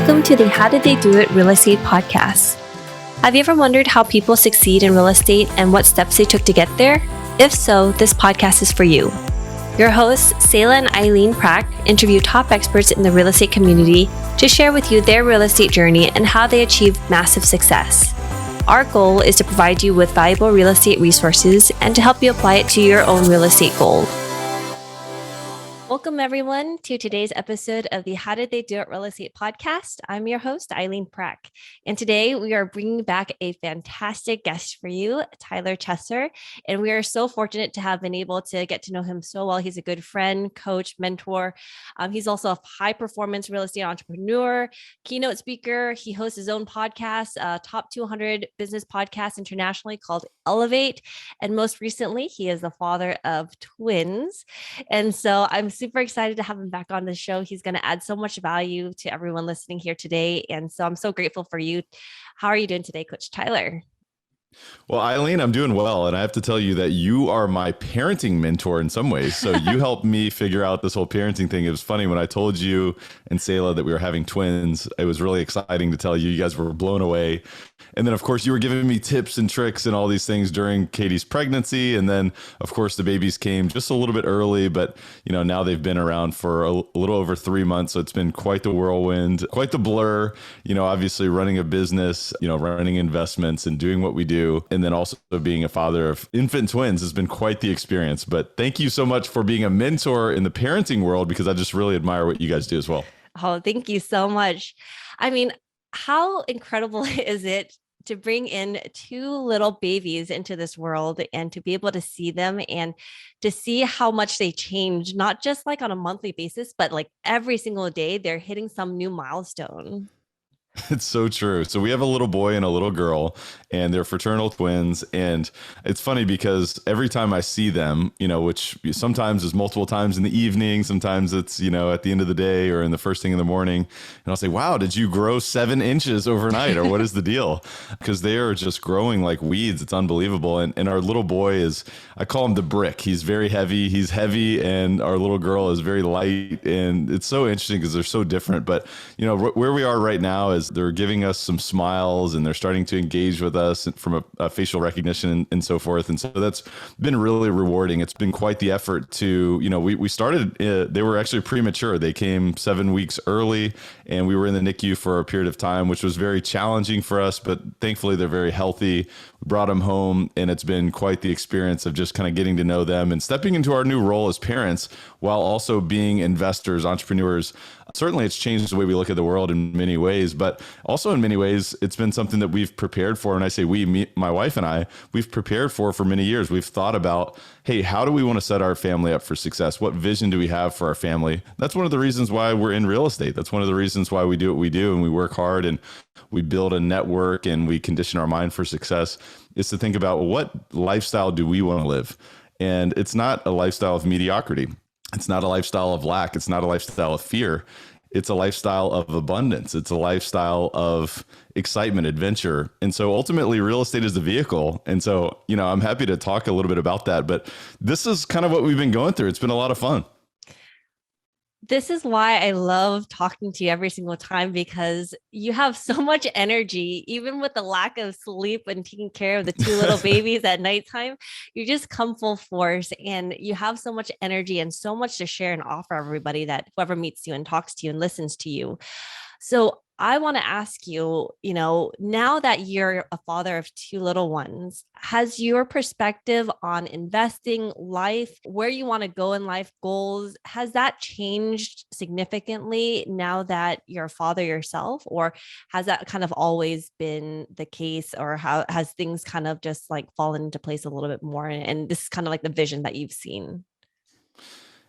Welcome to the How Did They Do It Real Estate Podcast. Have you ever wondered how people succeed in real estate and what steps they took to get there? If so, this podcast is for you. Your hosts, Selah and Eileen Prack, interview top experts in the real estate community to share with you their real estate journey and how they achieved massive success. Our goal is to provide you with valuable real estate resources and to help you apply it to your own real estate goal. Welcome, everyone, to today's episode of the How Did They Do It Real Estate Podcast. I'm your host, Eileen Prack, and today we are bringing back a fantastic guest for you, Tyler Chesser, and we are so fortunate to have been able to get to know him so well. He's a good friend, coach, mentor. He's also a high-performance real estate entrepreneur, keynote speaker. He hosts his own podcast, top 200 business podcast internationally called Elevate, and most recently, he is the father of twins, and so I'm super excited to have him back on the show. He's going to add so much value to everyone listening here today. And so I'm so grateful for you. How are you doing today, Coach Tyler? Well, Eileen, I'm doing well. And I have to tell you that you are my parenting mentor in some ways. So you helped me figure out this whole parenting thing. It was funny when I told you and Selah that we were having twins. It was really exciting to tell you. You guys were blown away. And then, of course, you were giving me tips and tricks and all these things during Katie's pregnancy. And then, of course, the babies came just a little bit early. But, you know, now they've been around for a little over 3 months. So it's been quite the whirlwind, quite the blur, you know, obviously running a business, you know, running investments and doing what we do. And then also being a father of infant twins has been quite the experience. But thank you so much for being a mentor in the parenting world, because I just really admire what you guys do as well. Oh, thank you so much. I mean, how incredible is it to bring in two little babies into this world and to be able to see them and to see how much they change, not just like on a monthly basis, but like every single day they're hitting some new milestone. It's so true. So we have a little boy and a little girl, and they're fraternal twins. And it's funny because every time I see them, you know, which sometimes is multiple times in the evening, sometimes it's, you know, at the end of the day or in the first thing in the morning. And I'll say, wow, did you grow 7 inches overnight? Or what is the deal? Because they are just growing like weeds. It's unbelievable. And our little boy is, I call him the brick. He's very heavy. He's heavy. And our little girl is very light. And it's so interesting because they're so different. But, you know, where we are right now is they're giving us some smiles and they're starting to engage with us from a facial recognition and so forth. And so that's been really rewarding. It's been quite the effort to, you know, we started, they were actually premature. They came 7 weeks early and we were in the NICU for a period of time, which was very challenging for us, but thankfully they're very healthy. We brought them home and it's been quite the experience of just kind of getting to know them and stepping into our new role as parents while also being investors, entrepreneurs. Certainly, it's changed the way we look at the world in many ways, but also in many ways, it's been something that we've prepared for. And I say we, me, my wife and I, we've prepared for many years. We've thought about, hey, how do we want to set our family up for success? What vision do we have for our family? That's one of the reasons why we're in real estate. That's one of the reasons why we do what we do and we work hard and we build a network and we condition our mind for success, is to think about, well, what lifestyle do we want to live? And it's not a lifestyle of mediocrity. It's not a lifestyle of lack. It's not a lifestyle of fear. It's a lifestyle of abundance. It's a lifestyle of excitement, adventure. And so ultimately real estate is the vehicle. And so, you know, I'm happy to talk a little bit about that, but this is kind of what we've been going through. It's been a lot of fun. This is why I love talking to you every single time, because you have so much energy, even with the lack of sleep and taking care of the two little babies at nighttime. You just come full force and you have so much energy and so much to share and offer everybody, that whoever meets you and talks to you and listens to you. So I want to ask you, you know, now that you're a father of two little ones, has your perspective on investing, life, where you want to go in life, goals, has that changed significantly now that you're a father yourself? Or has that kind of always been the case? Or how has things kind of just like fallen into place a little bit more? And this is kind of like the vision that you've seen.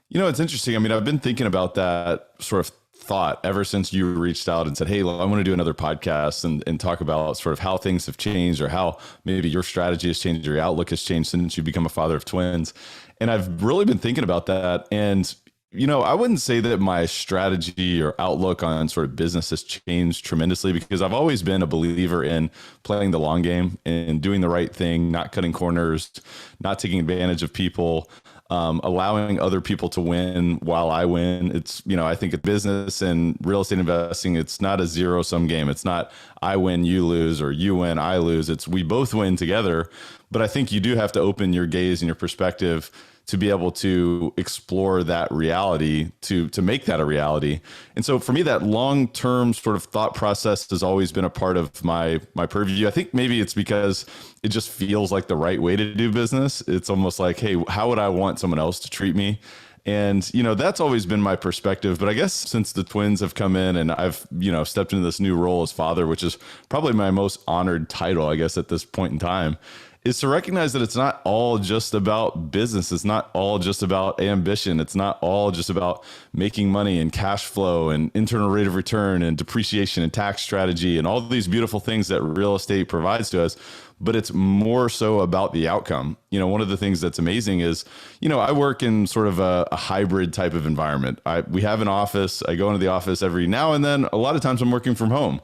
You know, it's interesting. I mean, I've been thinking about that sort of thought ever since you reached out and said, hey, I want to do another podcast and talk about sort of how things have changed or how maybe your strategy has changed or your outlook has changed since you become a father of twins. And I've really been thinking about that. And, you know, I wouldn't say that my strategy or outlook on sort of business has changed tremendously, because I've always been a believer in playing the long game and doing the right thing, not cutting corners, not taking advantage of people. allowing other people to win while I win. It's, I think it's business and real estate investing. It's not a zero sum game. It's not I win, you lose, or you win, I lose. It's we both win together. But I think you do have to open your gaze and your perspective to be able to explore that reality, to make that a reality. And so for me, that long-term sort of thought process has always been a part of my purview. I think maybe it's because it just feels like the right way to do business. It's almost like, hey, how would I want someone else to treat me? And, that's always been my perspective. But I guess since the twins have come in and I've, stepped into this new role as father, which is probably my most honored title, I guess, at this point in time, is to recognize that it's not all just about business. It's not all just about ambition. It's not all just about making money and cash flow and internal rate of return and depreciation and tax strategy and all these beautiful things that real estate provides to us. But it's more so about the outcome. One of the things that's amazing is, I work in sort of a hybrid type of environment. We have an office. I go into the office every now and then. A lot of times I'm working from home.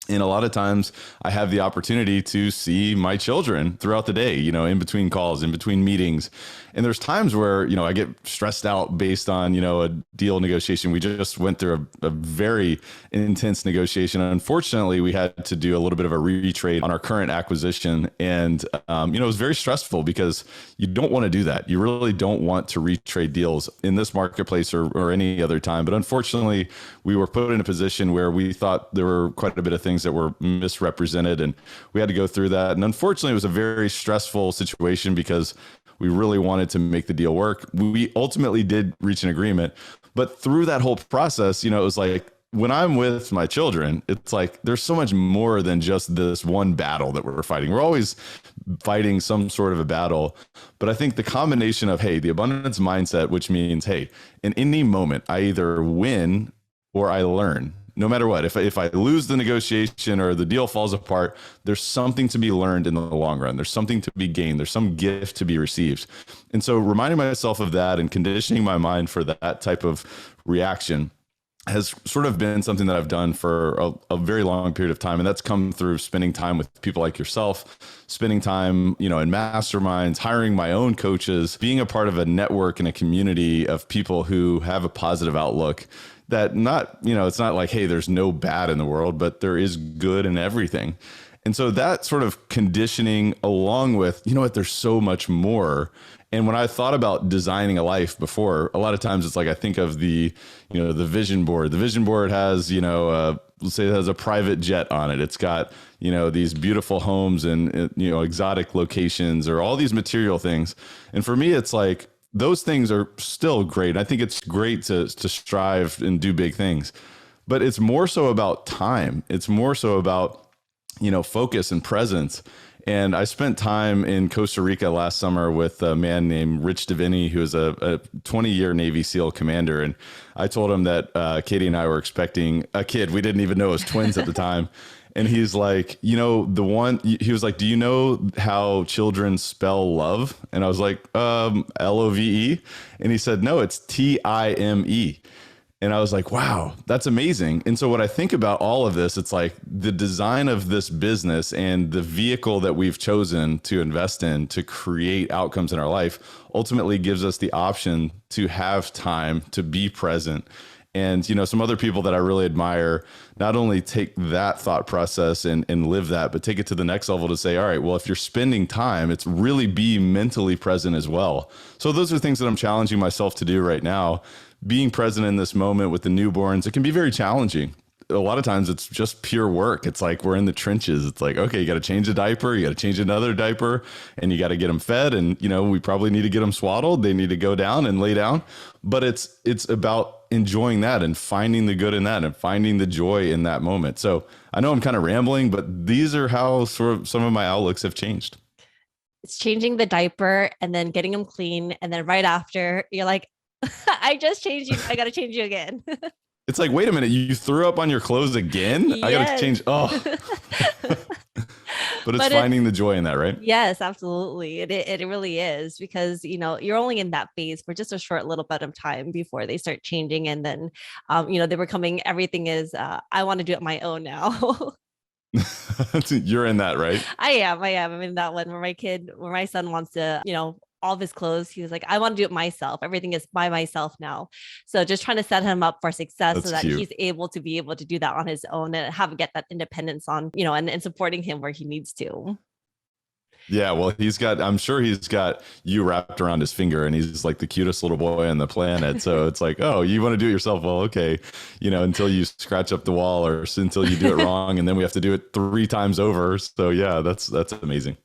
And a lot of times I have the opportunity to see my children throughout the day, in between calls, in between meetings. And there's times where, I get stressed out based on, a deal negotiation. We just went through a very intense negotiation. Unfortunately, we had to do a little bit of a retrade on our current acquisition. And, it was very stressful because you don't want to do that. You really don't want to retrade deals in this marketplace or any other time. But unfortunately, we were put in a position where we thought there were quite a bit of things that were misrepresented, and we had to go through that. And unfortunately, it was a very stressful situation because we really wanted to make the deal work. We ultimately did reach an agreement, but through that whole process, it was like when I'm with my children, it's like there's so much more than just this one battle that we're fighting. We're always fighting some sort of a battle. But I think the combination of, hey, the abundance mindset, which means, hey, in any moment, I either win or I learn. No matter what, if I lose the negotiation or the deal falls apart, there's something to be learned in the long run. There's something to be gained. There's some gift to be received. And so reminding myself of that and conditioning my mind for that type of reaction has sort of been something that I've done for a very long period of time. And that's come through spending time with people like yourself, spending time, in masterminds, hiring my own coaches, being a part of a network and a community of people who have a positive outlook. That not, it's not like, hey, there's no bad in the world, but there is good in everything. And so that sort of conditioning along with, there's so much more. And when I thought about designing a life before, a lot of times it's like, I think of the vision board. The vision board has, let's say it has a private jet on it. It's got, these beautiful homes and, exotic locations or all these material things. And for me, it's like, those things are still great. I think it's great to strive and do big things, but it's more so about time. It's more so about, focus and presence. And I spent time in Costa Rica last summer with a man named Rich Davini, who is a 20-year Navy SEAL commander. And I told him that Katie and I were expecting a kid. We didn't even know it was twins at the time. And he's like, he was like, do you know how children spell love? And I was like, LOVE. And he said, no, it's TIME. And I was like, wow, that's amazing. And so when I think about all of this, it's like the design of this business and the vehicle that we've chosen to invest in to create outcomes in our life ultimately gives us the option to have time to be present. And, some other people that I really admire not only take that thought process and live that, but take it to the next level to say, all right, well, if you're spending time, it's really be mentally present as well. So those are things that I'm challenging myself to do right now. Being present in this moment with the newborns, it can be very challenging. A lot of times it's just pure work. It's like we're in the trenches. It's like, okay, you got to change a diaper, you got to change another diaper, and you got to get them fed. And, we probably need to get them swaddled. They need to go down and lay down. But it's about enjoying that and finding the good in that and finding the joy in that moment. So I know I'm kind of rambling, but these are how sort of some of my outlooks have changed. It's changing the diaper and then getting them clean. And then right after, you're like, I just changed you. I got to change you again. It's like, wait a minute, you threw up on your clothes again? Yes. I got to change. Oh, but it's finding the joy in that, right? Yes, absolutely. It really is because, you're only in that phase for just a short little bit of time before they start changing. And then, they're becoming, everything is, I want to do it my own now. You're in that, right? I am. I'm in that one where my son wants to, all of his clothes. He was like, I want to do it myself. Everything is by myself now. So just trying to set him up for success so That's that cute. he's able to be able to do that on his own and have get that independence on, and supporting him where he needs to. Yeah, well, I'm sure he's got you wrapped around his finger and he's like the cutest little boy on the planet. So it's like, oh, you want to do it yourself? Well, okay, until you scratch up the wall or until you do it wrong. And then we have to do it 3 times over. So yeah, that's amazing.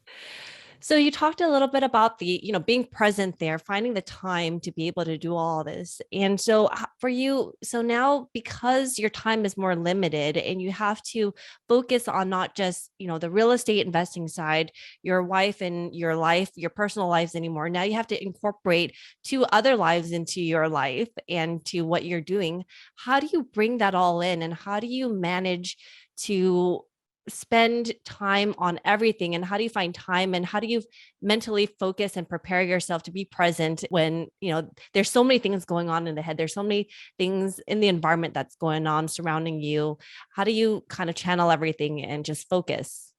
So you talked a little bit about the, being present there, finding the time to be able to do all this. And so for you, so now because your time is more limited and you have to focus on not just, the real estate investing side, your wife and your life, your personal lives anymore. Now you have to incorporate 2 other lives into your life and to what you're doing. How do you bring that all in, and how do you manage to spend time on everything, and how do you find time, and how do you mentally focus and prepare yourself to be present when there's so many things going on in the head, there's so many things in the environment that's going on surrounding you? How do you kind of channel everything and just focus?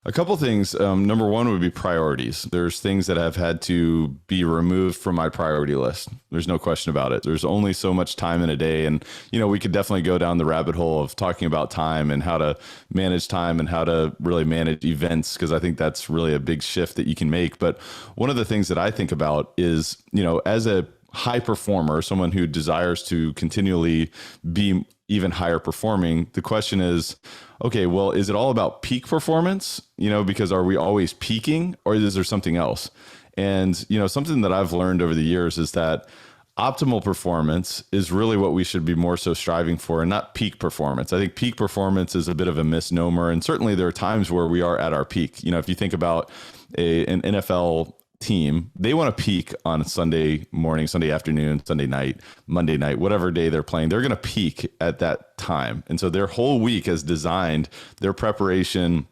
A couple things. Number one would be priorities. There's things that have had to be removed from my priority list. There's no question about it. There's only so much time in a day. And, we could definitely go down the rabbit hole of talking about time and how to manage time and how to really manage events, because I think that's really a big shift that you can make. But one of the things that I think about is, as a high performer, someone who desires to continually be even higher performing, the question is, okay, well, is it all about peak performance? Because are we always peaking, or is there something else? And, something that I've learned over the years is that optimal performance is really what we should be more so striving for, and not peak performance. I think peak performance is a bit of a misnomer. And certainly there are times where we are at our peak. If you think about an NFL team, they want to peak on Sunday morning, Sunday afternoon, Sunday night, Monday night, whatever day they're playing, they're going to peak at that time. And so their whole week has designed their preparation,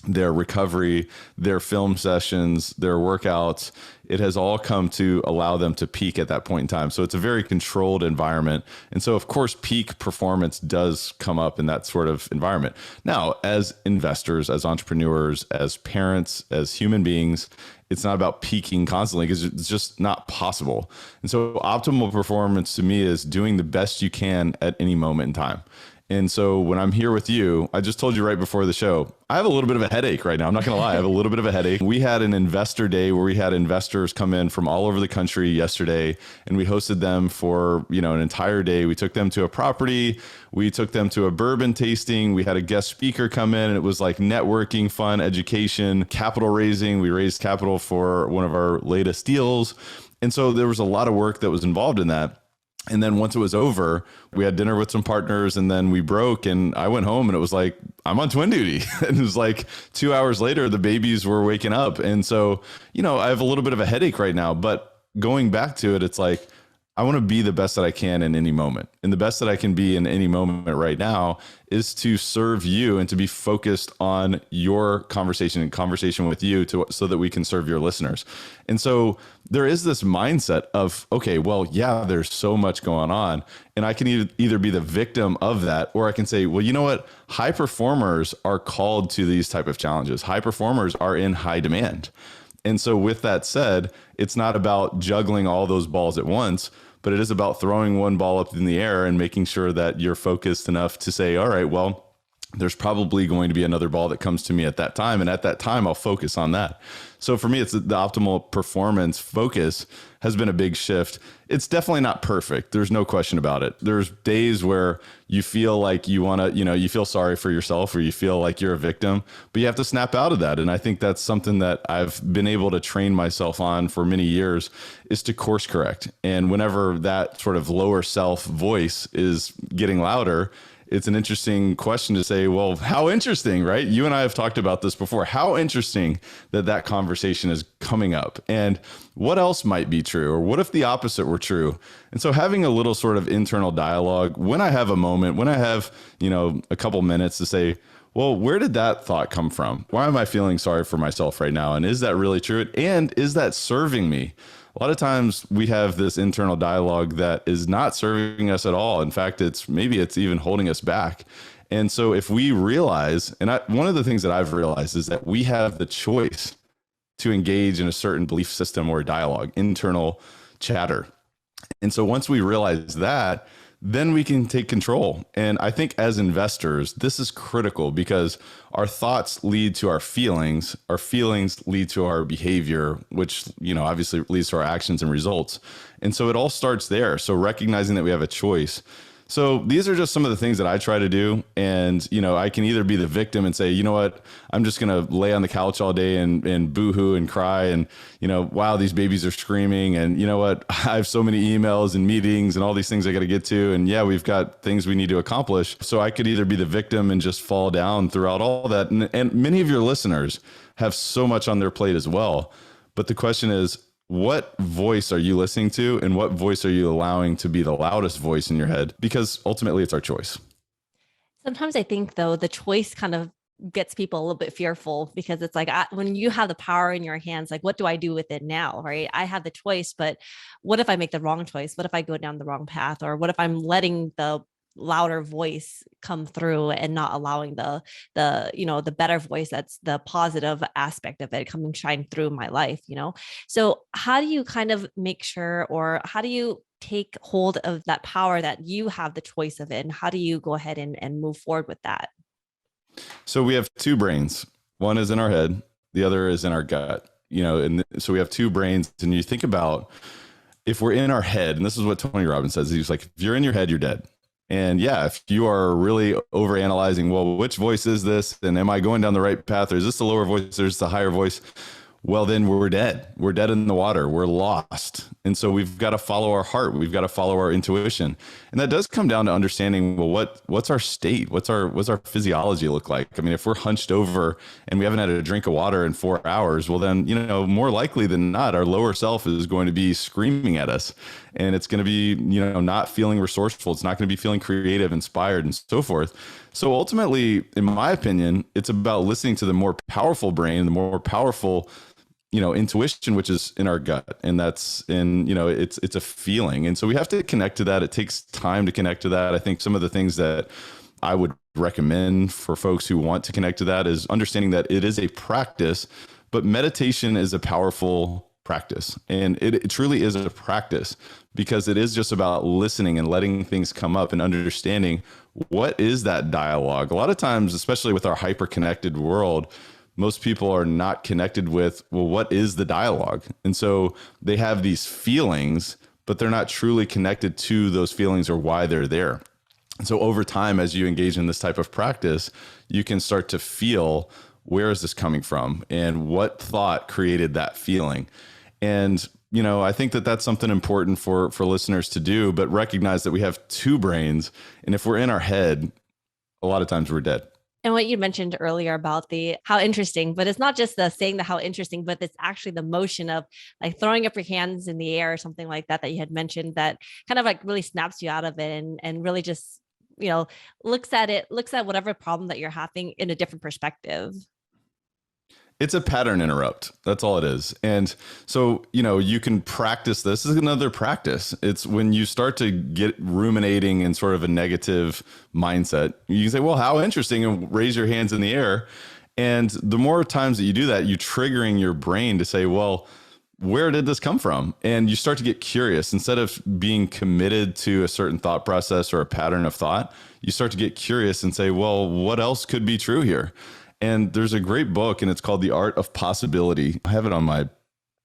their recovery, their film sessions, their workouts. It has all come to allow them to peak at that point in time. So it's a very controlled environment. And so, of course, peak performance does come up in that sort of environment. Now, as investors, as entrepreneurs, as parents, as human beings, it's not about peaking constantly, because it's just not possible. And so optimal performance to me is doing the best you can at any moment in time. And so when I'm here with you, I just told you right before the show, I have a little bit of a headache right now. I'm not going to lie. I have a little bit of a headache. We had an investor day where we had investors come in from all over the country yesterday, and we hosted them for, an entire day. We took them to a property. We took them to a bourbon tasting. We had a guest speaker come in, and it was like networking, fun, education, capital raising. We raised capital for one of our latest deals. And so there was a lot of work that was involved in that. And then once it was over, we had dinner with some partners, and then we broke, and I went home, and it was like, I'm on twin duty. And it was like 2 hours later, the babies were waking up. And so, I have a little bit of a headache right now, but going back to it, it's like, I want to be the best that I can in any moment. And the best that I can be in any moment right now is to serve you and to be focused on your conversation and conversation with you so that we can serve your listeners. And so there is this mindset of, okay, well, yeah, there's so much going on, and I can either be the victim of that, or I can say, well, you know what? High performers are called to these type of challenges. High performers are in high demand. And so with that said, it's not about juggling all those balls at once, but it is about throwing one ball up in the air and making sure that you're focused enough to say, all right, well, there's probably going to be another ball that comes to me at that time. And at that time, I'll focus on that. So for me, it's the optimal performance focus has been a big shift. It's definitely not perfect. There's no question about it. There's days where you feel like you want to, you feel sorry for yourself, or you feel like you're a victim, but you have to snap out of that. And I think that's something that I've been able to train myself on for many years, is to course correct. And whenever that sort of lower self voice is getting louder, it's an interesting question to say, well, how interesting, right? You and I have talked about this before. How interesting that conversation is coming up, and what else might be true, or what if the opposite were true? And so having a little sort of internal dialogue when I have a moment, when I have, a couple minutes to say, well, where did that thought come from? Why am I feeling sorry for myself right now? And is that really true? And is that serving me? A lot of times we have this internal dialogue that is not serving us at all. In fact, maybe it's even holding us back. And so if we realize, one of the things that I've realized is that we have the choice to engage in a certain belief system or dialogue, internal chatter. And so once we realize that, then we can take control. And I think as investors, this is critical because our thoughts lead to our feelings lead to our behavior, which, obviously leads to our actions and results. And so it all starts there. So recognizing that we have a choice. So these are just some of the things that I try to do. And, I can either be the victim and say, you know what, I'm just going to lay on the couch all day and boohoo and cry. And, wow, these babies are screaming. And you know what, I have so many emails and meetings and all these things I got to get to. And yeah, we've got things we need to accomplish. So I could either be the victim and just fall down throughout all that. And many of your listeners have so much on their plate as well. But the question is, what voice are you listening to and what voice are you allowing to be the loudest voice in your head? Because ultimately it's our choice. Sometimes I think though, the choice kind of gets people a little bit fearful because it's like, when you have the power in your hands, like, what do I do with it now? Right. I have the choice, but what if I make the wrong choice? What if I go down the wrong path? Or what if I'm letting the louder voice come through and not allowing the better voice, that's the positive aspect of it, coming shine through my life? So how do you kind of make sure, or how do you take hold of that power that you have the choice of it, and how do you go ahead and move forward with that? So we have two brains. One is in our head, the other is in our gut. And so we have two brains. And you think about, if we're in our head, and this is what Tony Robbins says, he's like, if you're in your head, you're dead. And yeah, if you are really overanalyzing, well, which voice is this? And am I going down the right path? Or is this the lower voice? Or is this the higher voice? Well, then we're dead. We're dead in the water. We're lost. And so we've got to follow our heart. We've got to follow our intuition. And that does come down to understanding, well, what's our state? What's our physiology look like? I mean, if we're hunched over and we haven't had a drink of water in 4 hours, well, then, more likely than not, our lower self is going to be screaming at us. And it's going to be, not feeling resourceful. It's not going to be feeling creative, inspired, and so forth. So ultimately, in my opinion, it's about listening to the more powerful brain, the more powerful intuition, which is in our gut. And that's it's a feeling. And so we have to connect to that. It takes time to connect to that. I think some of the things that I would recommend for folks who want to connect to that is understanding that it is a practice, but meditation is a powerful practice. And it truly is a practice, because it is just about listening and letting things come up and understanding what is that dialogue. A lot of times, especially with our hyper-connected world, most people are not connected with, well, what is the dialogue? And so they have these feelings, but they're not truly connected to those feelings or why they're there. And so over time, as you engage in this type of practice, you can start to feel, where is this coming from? And what thought created that feeling? And, I think that that's something important for listeners to do, but recognize that we have two brains. And if we're in our head, a lot of times we're dead. And what you mentioned earlier about the how interesting, but it's not just the saying the how interesting, but it's actually the motion of like throwing up your hands in the air or something like that you had mentioned, that kind of like really snaps you out of it and really just, looks at whatever problem that you're having in a different perspective. It's a pattern interrupt. That's all it is. And so, you can practice this. This is another practice. It's when you start to get ruminating in sort of a negative mindset, you can say, well, how interesting, and raise your hands in the air. And the more times that you do that, you're triggering your brain to say, well, where did this come from? And you start to get curious. Instead of being committed to a certain thought process or a pattern of thought, you start to get curious and say, well, what else could be true here? And there's a great book, and it's called The Art of Possibility. I have it on my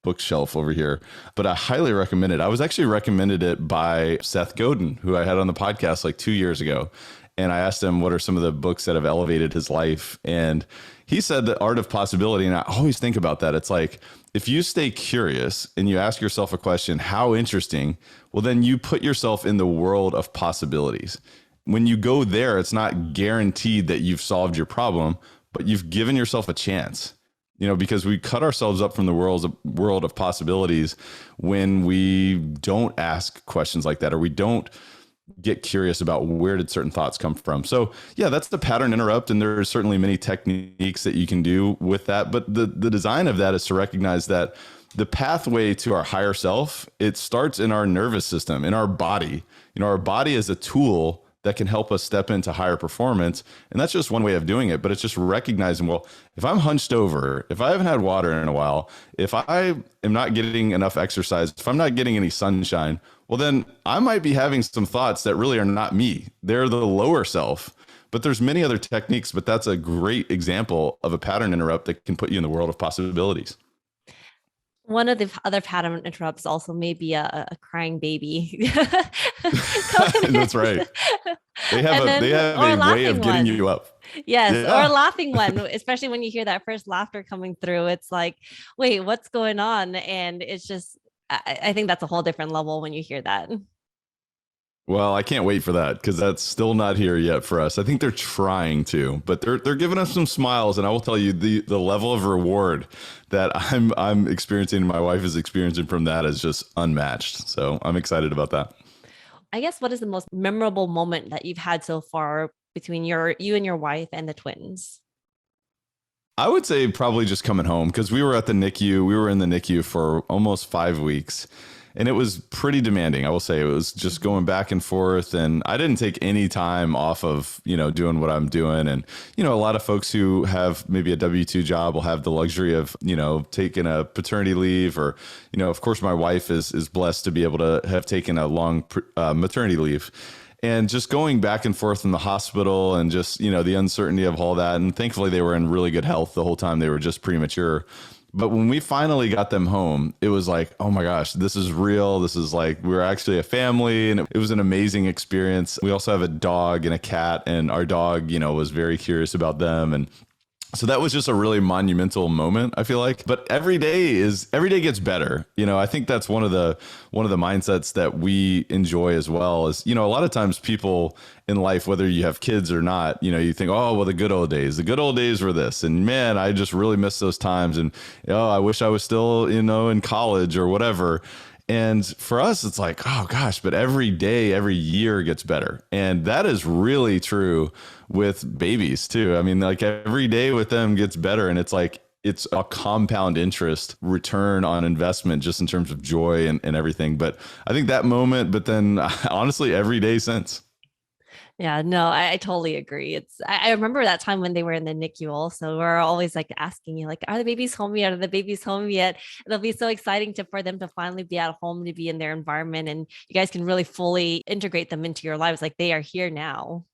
bookshelf over here, but I highly recommend it. I was actually recommended it by Seth Godin, who I had on the podcast like 2 years ago. And I asked him, what are some of the books that have elevated his life? And he said The Art of Possibility. And I always think about that. It's like, if you stay curious and you ask yourself a question, how interesting, well, then you put yourself in the world of possibilities. When you go there, it's not guaranteed that you've solved your problem, but you've given yourself a chance, because we cut ourselves up from the world of possibilities when we don't ask questions like that, or we don't get curious about where did certain thoughts come from. So yeah, that's the pattern interrupt. And there are certainly many techniques that you can do with that. But the design of that is to recognize that the pathway to our higher self, it starts in our nervous system, in our body. Our body is a tool that can help us step into higher performance. And that's just one way of doing it. But it's just recognizing, well, if I'm hunched over, if I haven't had water in a while, if I am not getting enough exercise, if I'm not getting any sunshine, well, then I might be having some thoughts that really are not me. They're the lower self. But there's many other techniques, but that's a great example of a pattern interrupt that can put you in the world of possibilities. One of the other pattern interrupts also may be a crying baby. That's right. And They then, have or a a way of laughing getting one. you up. Yes, or a Yeah. laughing one, especially when you hear that first laughter coming through. It's like, wait, what's going on? And it's just, I think that's a whole different level when you hear that. Well, I can't wait for that because that's still not here yet for us. I think they're trying to, but they're giving us some smiles, and I will tell you the level of reward that I'm experiencing and my wife is experiencing from that is just unmatched. So I'm excited about that. I guess what is the most memorable moment that you've had so far between you and your wife and the twins? I would say probably just coming home because we were at the NICU. We were in the NICU for almost 5 weeks. And it was pretty demanding. I will say it was just going back and forth. And I didn't take any time off of, doing what I'm doing. And, a lot of folks who have maybe a W-2 job will have the luxury of, taking a paternity leave or, of course, my wife is blessed to be able to have taken a long maternity leave. And just going back and forth in the hospital and just, the uncertainty of all that. And thankfully, they were in really good health the whole time. They were just premature. But when we finally got them home, it was like, oh my gosh, this is real. This is like, we're actually a family. And it was an amazing experience. We also have a dog and a cat, and our dog, was very curious about them. And so that was just a really monumental moment, I feel like. But every day gets better. I think that's one of the mindsets that we enjoy as well is, a lot of times people in life, whether you have kids or not, you think, oh, well, the good old days were this. And man, I just really miss those times. And oh, I wish I was still, in college or whatever. And for us, it's like, oh gosh, but every day, every year gets better. And that is really true with babies too. I mean, like every day with them gets better. And it's like, it's a compound interest return on investment just in terms of joy and everything. But I think that moment, but then honestly, every day since. Yeah, no, I totally agree. I remember that time when they were in the NICU also. We're always like asking you, like, are the babies home yet? Are the babies home yet? It'll be so exciting for them to finally be at home, to be in their environment, and you guys can really fully integrate them into your lives. Like they are here now.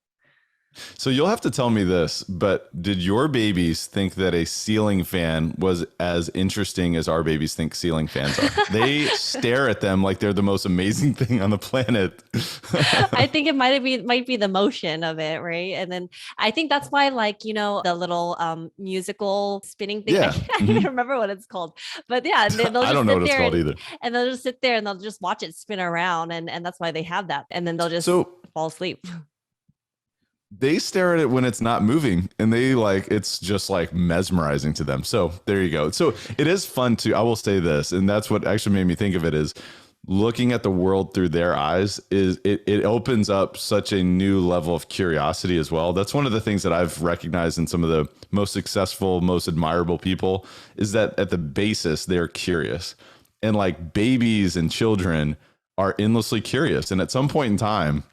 So you'll have to tell me this, but did your babies think that a ceiling fan was as interesting as our babies think ceiling fans are? They stare at them like they're the most amazing thing on the planet. I think it might be the motion of it, right? And then I think that's why, like, the little musical spinning thing. I Yeah. can't even Mhm. remember what it's called. But yeah, and they'll I just don't know sit what it's there called either. and they'll just sit there and they'll just watch it spin around, and that's why they have that. And then they'll just So fall asleep. they stare at it when it's not moving and they like it's just like mesmerizing to them. So there you go. So it is fun to, I will say this, and that's what actually made me think of it is looking at the world through their eyes is it opens up such a new level of curiosity as well. That's one of the things that I've recognized in some of the most successful, most admirable people is that at the basis they're curious. And like babies and children are endlessly curious. And at some point in time,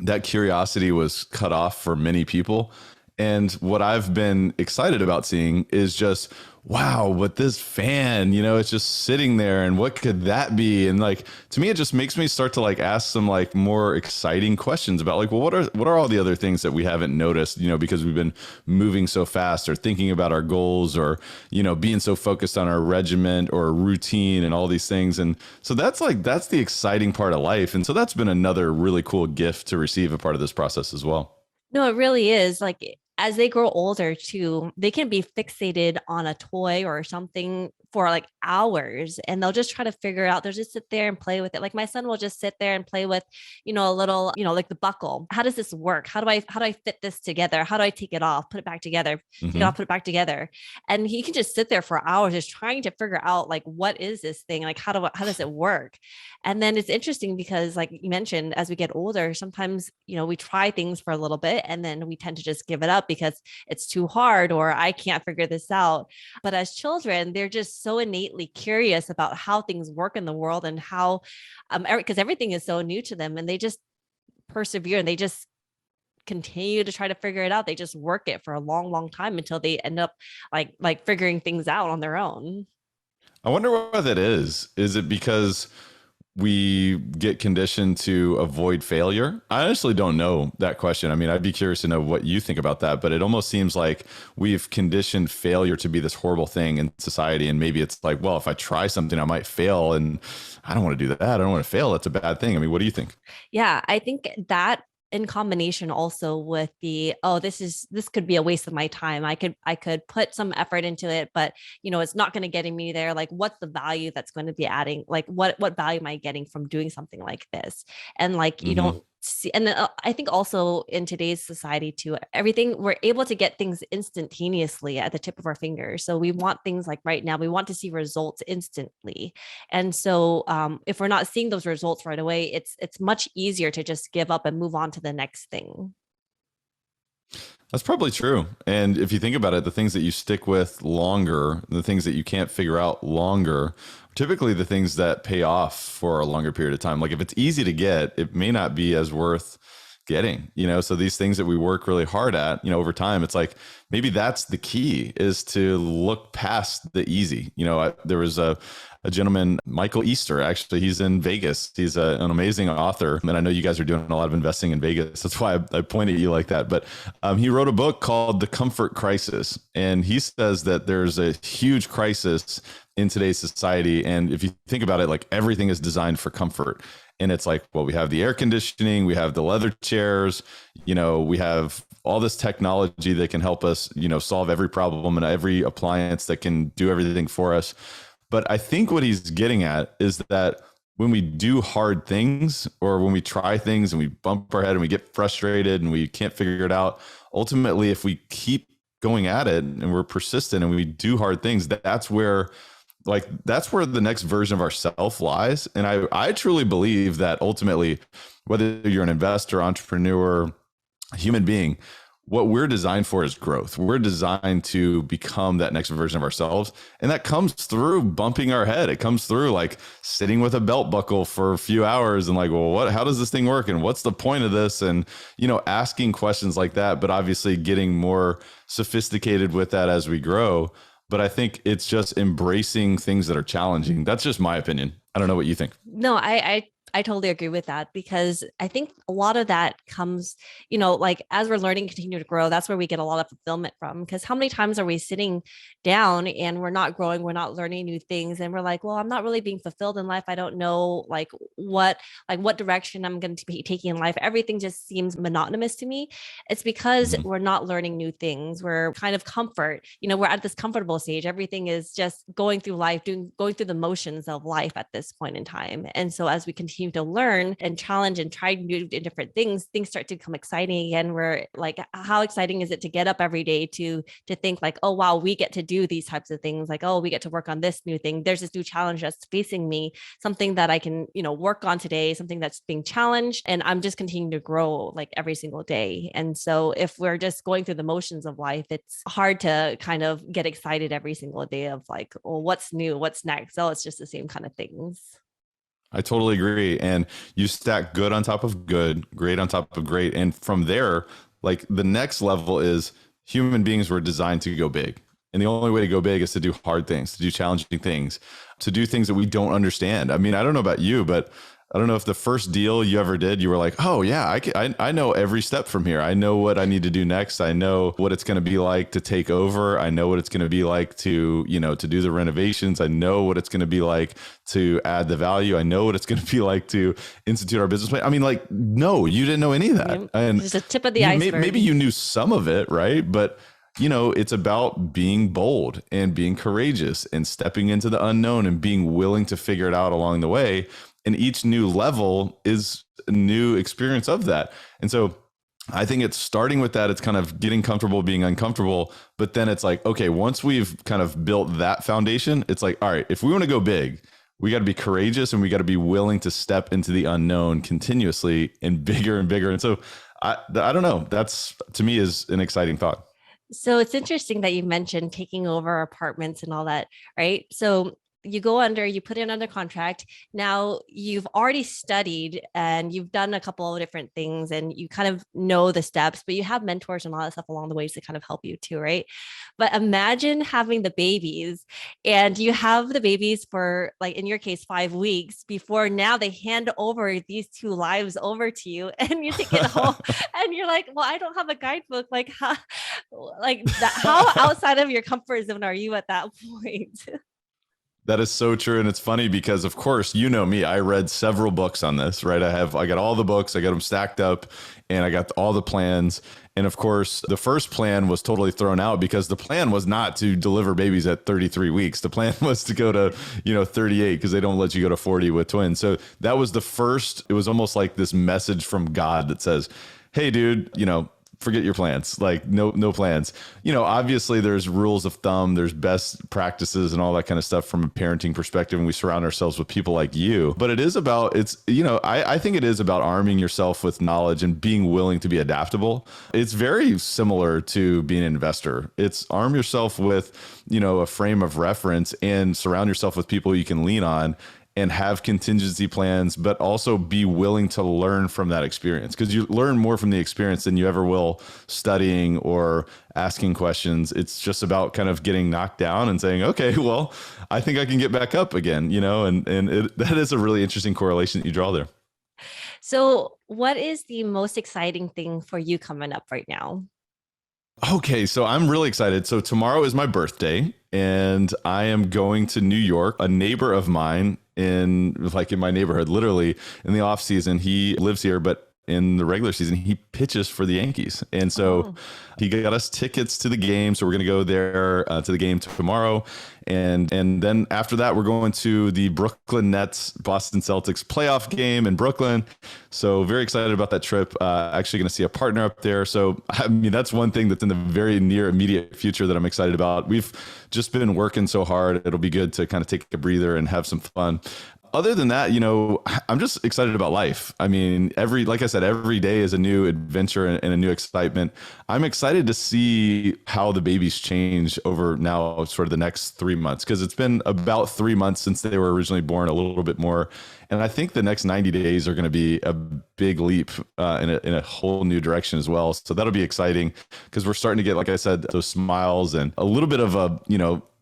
that curiosity was cut off for many people. And what I've been excited about seeing is just, wow, what this fan, it's just sitting there and what could that be? And like, to me, it just makes me start to like ask some like more exciting questions about like, well, what are all the other things that we haven't noticed, because we've been moving so fast or thinking about our goals or, being so focused on our regiment or routine and all these things. And so that's the exciting part of life. And so that's been another really cool gift to receive a part of this process as well. No, it really is. Like as they grow older too, they can be fixated on a toy or something for like hours and they'll just try to figure out, they'll just sit there and play with it. Like my son will just sit there and play with, a little, like the buckle. How does this work? How do I fit this together? How do I take it off, put it back together, take it Hmm. off, put it back together? And he can just sit there for hours just trying to figure out like, what is this thing? Like, how does it work? And then it's interesting because like you mentioned, as we get older, sometimes, we try things for a little bit and then we tend to just give it up because it's too hard or I can't figure this out. But as children, they're just so innately curious about how things work in the world and how, because everything is so new to them and they just persevere and they just continue to try to figure it out. They just work it for a long, long time until they end up like figuring things out on their own. I wonder what that is. Is it because we get conditioned to avoid failure? I honestly don't know that question. I mean, I'd be curious to know what you think about that, but it almost seems like we've conditioned failure to be this horrible thing in society. And maybe it's like, well, if I try something, I might fail. And I don't want to do that. I don't want to fail. That's a bad thing. I mean, what do you think? Yeah, I think that in combination also with the, oh, this could be a waste of my time. I could put some effort into it, but it's not going to get me there. Like, what's the value that's going to be adding? Like, what value am I getting from doing something like this? And like, you Hmm. don't see, and then, I think also in today's society too, everything, we're able to get things instantaneously at the tip of our fingers. So we want things like right now, we want to see results instantly. And so, if we're not seeing those results right away, it's much easier to just give up and move on to the next thing. That's probably true. And if you think about it, the things that you stick with longer, the things that you can't figure out longer, are typically the things that pay off for a longer period of time. Like if it's easy to get, it may not be as worth getting, so these things that we work really hard at, over time, it's like maybe that's the key, is to look past the easy. There was a gentleman, Michael Easter, actually, he's in Vegas. He's an amazing author. And I know you guys are doing a lot of investing in Vegas. That's why I point at you like that. But he wrote a book called The Comfort Crisis. And he says that there's a huge crisis in today's society. And if you think about it, like everything is designed for comfort. And it's like, well, we have the air conditioning, we have the leather chairs, we have all this technology that can help us, solve every problem and every appliance that can do everything for us. But I think what he's getting at is that when we do hard things, or when we try things and we bump our head and we get frustrated and we can't figure it out, ultimately, if we keep going at it and we're persistent and we do hard things, that's where the next version of ourself lies. And I truly believe that ultimately, whether you're an investor, entrepreneur, human being, what we're designed for is growth. We're designed to become that next version of ourselves. And that comes through bumping our head. It comes through like sitting with a belt buckle for a few hours and like, well, how does this thing work? And what's the point of this? And, asking questions like that, but obviously getting more sophisticated with that as we grow. But I think it's just embracing things that are challenging. That's just my opinion. I don't know what you think. No, I totally agree with that, because I think a lot of that comes, like as we're learning, continue to grow, that's where we get a lot of fulfillment from. Because how many times are we sitting down and we're not growing, we're not learning new things, and we're like, well, I'm not really being fulfilled in life. I don't know what direction I'm going to be taking in life. Everything just seems monotonous to me. It's because Mhm. we're not learning new things. We're kind of comfort, we're at this comfortable stage. Everything is just going through life, going through the motions of life at this point in time. And so as we continue to learn and challenge and try new and different things start to become exciting again. We're like, how exciting is it to get up every day to think like, oh wow, we get to do these types of things, like, oh, we get to work on this new thing, there's this new challenge that's facing me, something that I can work on today, something that's being challenged, and I'm just continuing to grow like every single day. And so if we're just going through the motions of life, it's hard to kind of get excited every single day of like, well, what's new, what's next? Oh, it's just the same kind of things. I totally agree. And you stack good on top of good, great on top of great. And from there, like the next level is human beings were designed to go big. And the only way to go big is to do hard things, to do challenging things, to do things that we don't understand. I mean, I don't know about you, but I don't know if the first deal you ever did, you were like, oh yeah, I know every step from here. I know what I need to do next. I know what it's going to be like to take over. I know what it's going to be like to, to do the renovations. I know what it's going to be like to add the value. I know what it's going to be like to institute our business plan. I mean, like, no, you didn't know any of that. Yep. And Just a tip of the iceberg. maybe you knew some of it, right? But it's about being bold and being courageous and stepping into the unknown and being willing to figure it out along the way. And each new level is a new experience of that. And so I think it's starting with that. It's kind of getting comfortable being uncomfortable. But then it's like, okay, once we've kind of built that foundation, it's like, all right, if we want to go big, we got to be courageous and we got to be willing to step into the unknown continuously and bigger and bigger. And so I don't know. That's, to me, is an exciting thought. So it's interesting that you mentioned taking over apartments and all that, right? So you go under, you put in under contract. Now you've already studied and you've done a couple of different things and you kind of know the steps, but you have mentors and all that stuff along the way to kind of help you too, right? But imagine having the babies and you have the babies for, like, in your case, 5 weeks before now they hand over these two lives over to you and you take it home and you're like, well, I don't have a guidebook. Like, how, like that, how outside of your comfort zone are you at that point? That is so true. And it's funny because, of course, you know me, I read several books on this, right? I got all the books, I got them stacked up, and I got all the plans. And of course, the first plan was totally thrown out because the plan was not to deliver babies at 33 weeks. The plan was to go to, 38 because they don't let you go to 40 with twins. So that was the first, it was almost like this message from God that says, hey, dude, forget your plans, like no plans. Obviously there's rules of thumb, there's best practices and all that kind of stuff from a parenting perspective. And we surround ourselves with people like you, but it is about, I think it is about arming yourself with knowledge and being willing to be adaptable. It's very similar to being an investor. It's arm yourself with, a frame of reference and surround yourself with people you can lean on and have contingency plans, but also be willing to learn from that experience, because you learn more from the experience than you ever will studying or asking questions. It's just about kind of getting knocked down and saying, okay, well, I think I can get back up again, that is a really interesting correlation that you draw there. So, what is the most exciting thing for you coming up right now? Okay, so I'm really excited. So tomorrow is my birthday and I am going to New York. A neighbor of mine in my neighborhood, literally in the off season, he lives here, but in the regular season, he pitches for the Yankees. And so he got us tickets to the game. So we're going to go there to the game tomorrow. And then after that, we're going to the Brooklyn Nets, Boston Celtics playoff game in Brooklyn. So very excited about that trip. Actually going to see a partner up there. So, I mean, that's one thing that's in the very near immediate future that I'm excited about. We've just been working so hard. It'll be good to kind of take a breather and have some fun. Other than that, I'm just excited about life. I mean, like I said, every day is a new adventure and a new excitement. I'm excited to see how the babies change over now sort of the next 3 months, because it's been about 3 months since they were originally born, a little bit more. And I think the next 90 days are going to be a big leap in a whole new direction as well. So that'll be exciting because we're starting to get, like I said, those smiles and a little bit of a,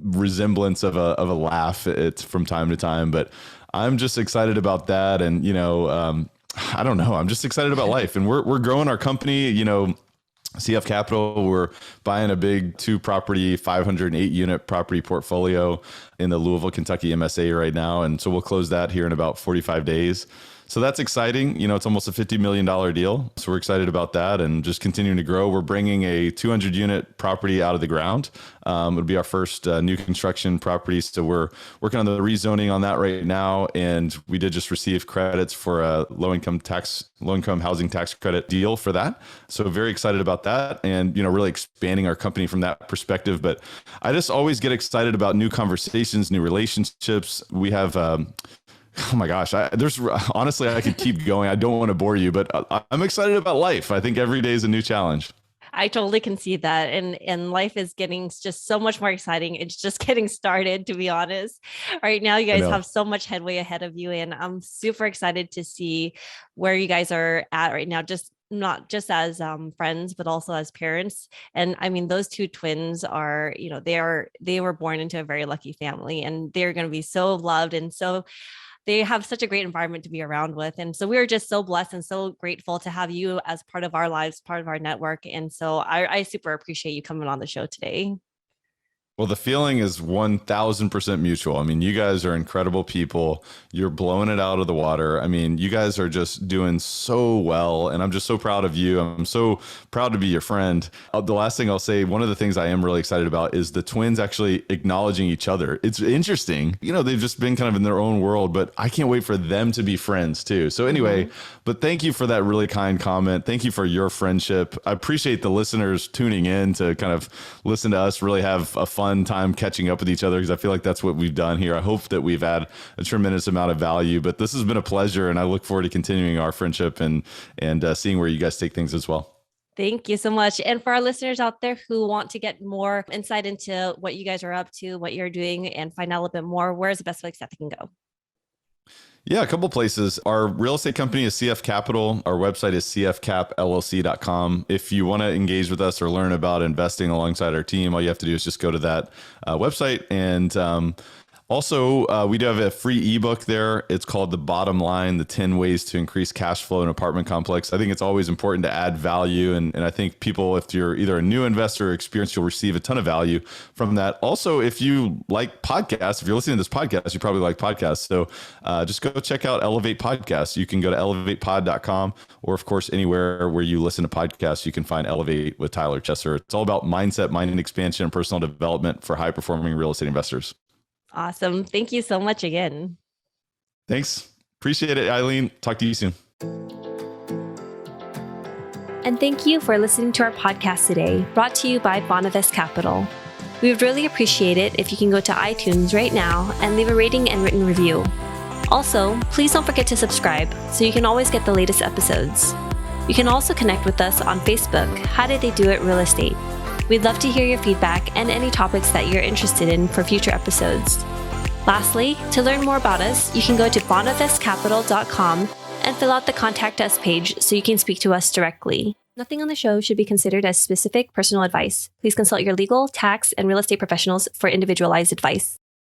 resemblance of a laugh it's from time to time. But I'm just excited about that. And, I don't know, I'm just excited about life, and we're growing our company, CF Capital. We're buying a big 2-property, 508 unit property portfolio in the Louisville, Kentucky MSA right now. And so we'll close that here in about 45 days. So that's exciting. It's almost a $50 million deal. So we're excited about that and just continuing to grow. We're bringing a 200 unit property out of the ground. It'll be our first new construction property. So we're working on the rezoning on that right now. And we did just receive credits for a low income housing tax credit deal for that. So very excited about that and, really expanding our company from that perspective. But I just always get excited about new conversations, new relationships. We have, oh my gosh, honestly, I could keep going. I don't want to bore you, but I'm excited about life. I think every day is a new challenge. I totally can see that. And life is getting just so much more exciting. It's just getting started, to be honest. Right now, you guys have so much headway ahead of you. And I'm super excited to see where you guys are at right now, just not just as friends, but also as parents. And I mean, those two twins are, they were born into a very lucky family, and they're going to be so loved and so they have such a great environment to be around with. And so we're just so blessed and so grateful to have you as part of our lives, part of our network. And so I super appreciate you coming on the show today. Well, the feeling is 1000% mutual. I mean, you guys are incredible people. You're blowing it out of the water. I mean, you guys are just doing so well. And I'm just so proud of you. I'm so proud to be your friend. The last thing I'll say, one of the things I am really excited about is the twins actually acknowledging each other. It's interesting. They've just been kind of in their own world, but I can't wait for them to be friends too. So anyway, but thank you for that really kind comment. Thank you for your friendship. I appreciate the listeners tuning in to kind of listen to us really have a fun time catching up with each other, because I feel like that's what we've done here. I hope that we've had a tremendous amount of value, but this has been a pleasure, and I look forward to continuing our friendship and seeing where you guys take things as well. Thank you so much. And for our listeners out there who want to get more insight into what you guys are up to, what you're doing, and find out a little bit more, where's the best place that they can go? Yeah, a couple places. Our real estate company is CF Capital. Our website is cfcapllc.com. If you want to engage with us or learn about investing alongside our team, all you have to do is just go to that website. And also, we do have a free ebook there. It's called The Bottom Line, the 10 Ways to Increase Cash Flow in Apartment Complex. I think it's always important to add value. And I think people, if you're either a new investor or experienced, you'll receive a ton of value from that. Also, if you like podcasts, if you're listening to this podcast, you probably like podcasts. So just go check out Elevate Podcasts. You can go to elevatepod.com, or of course, anywhere where you listen to podcasts, you can find Elevate with Tyler Chesser. It's all about mindset, mind and expansion, and personal development for high performing real estate investors. Awesome. Thank you so much again. Thanks. Appreciate it, Eileen. Talk to you soon. And thank you for listening to our podcast today, brought to you by Bonavest Capital. We would really appreciate it if you can go to iTunes right now and leave a rating and written review. Also, please don't forget to subscribe so you can always get the latest episodes. You can also connect with us on Facebook, How Did They Do It Real Estate. We'd love to hear your feedback and any topics that you're interested in for future episodes. Lastly, to learn more about us, you can go to bonavestcapital.com and fill out the Contact Us page so you can speak to us directly. Nothing on the show should be considered as specific personal advice. Please consult your legal, tax, and real estate professionals for individualized advice.